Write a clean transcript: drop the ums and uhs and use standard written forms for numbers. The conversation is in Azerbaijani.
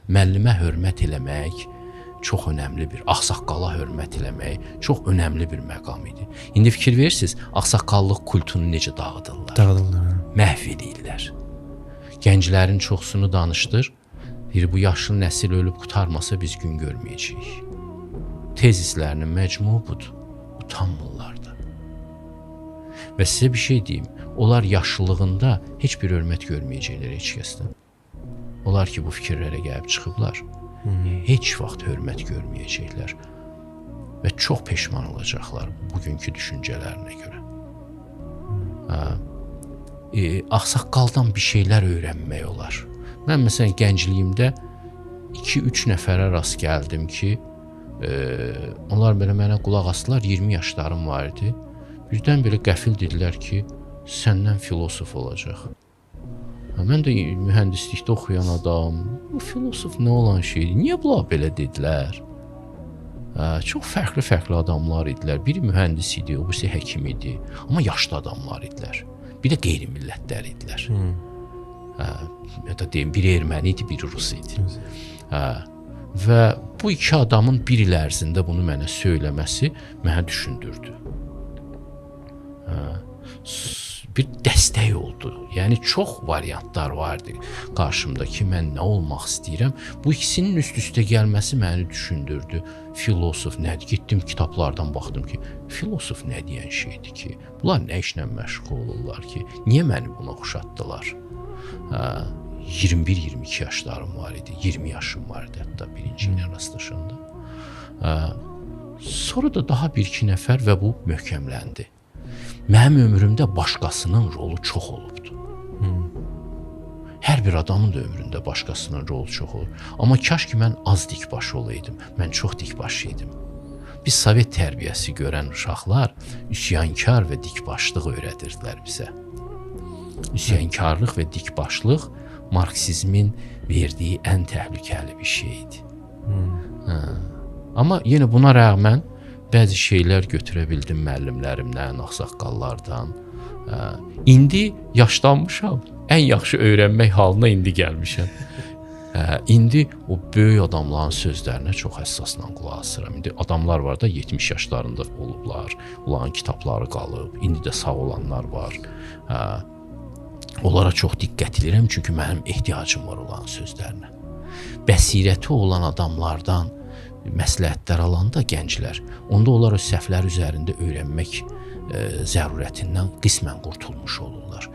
müəllimə hörmət eləmək çox önəmli bir, ağsaqqala hörmət eləmək çox önəmli bir məqam idi. İndi fikir verirsiniz, ağsaqqallıq kultunu necə dağıdırlar? Dağıdırlar. Məhv edirlər. Gənclərin çoxsunu danışdır. Bu yaşlı nəsil ölüb qurtarmasa biz gün görməyəcəyik. Tezislərinin məcmuu budur. Utanmırlar da. Və sizə bir şey deyim, onlar yaşlılığında heç bir hörmət görməyəcəklər heç kəsdən. Onlar ki, bu fikirlərə gəlib çıxıblar, heç vaxt hörmət görməyəcəklər və çox peşman olacaqlar bugünkü düşüncələrinə görə. Ağsaqqaldan bir şeylər öyrənmək olar. Mən məsələn gəncliyimdə 2-3 nəfərə rast gəldim ki, onlar belə mənə qulaq asdılar, 20 yaşlarım var idi. Birdən belə qəfil dedilər ki, səndən filosof olacaq. Mən də mühəndislikdə oxuyan adam, bu filosof nə olan şeydir? Niyə bunlar belə dedilər? Çox fərqli adamlar idilər. Biri mühəndis idi, o birisi həkim idi. Amma yaşlı adamlar idilər. Bir də qeyri-millətlər idilər. Ya da deyim, biri erməni idi, biri rus idi. Və bu iki adamın bir il ərzində bunu mənə söyləməsi mənə düşündürdü. Bir dəstək oldu. Yəni çox variantlar vardı qarşımda ki, mən nə olmaq istəyirəm. Bu ikisinin üst-üstə gəlməsi məni düşündürdü. Filosof nədir? Getdim kitablardan baxdım ki, filosof nə deyən şeydir ki, bunlar nə işlə məşğul olurlar ki, niyə məni buna oxşatdılar? 21-22 yaşlarım var idi, 20 yaşım var idi hətta birinci ilə rastlaşanda. Sonra da daha bir-iki nəfər və bu möhkəmləndi. Mənim ömrümdə başqasının rolu çox olubdu. Hər bir adamın da ömründə başqasının rolu çox olur. Amma kaş ki, mən az dikbaş olaydım, mən çox dikbaş idim. Biz Sovet tərbiyəsi görən uşaqlar üsyankar və dikbaşlıq öyrədirdilər bizə. Üsyankarlıq və dikbaşlıq Marksizmin verdiyi ən təhlükəli bir şeydir. Amma yenə buna rəğmən bəzi şeylər götürə bildim müəllimlərimdən, ağsaqqallardan. İndi yaşlanmışam, ən yaxşı öyrənmək halına indi gəlmişəm. İndi o böyük adamların sözlərinə çox həssasla qulaq asıram. İndi adamlar var da 70 yaşlarında olublar, onların kitabları qalıb, indi də sağ olanlar var. Onlara çox diqqət edirəm, çünki mənim ehtiyacım var onların sözlərinə. Bəsirəti olan adamlardan məsləhətlər alanda gənclər, onda onlar öz səhvləri üzərində öyrənmək zərurətindən qismən qurtulmuş olurlar.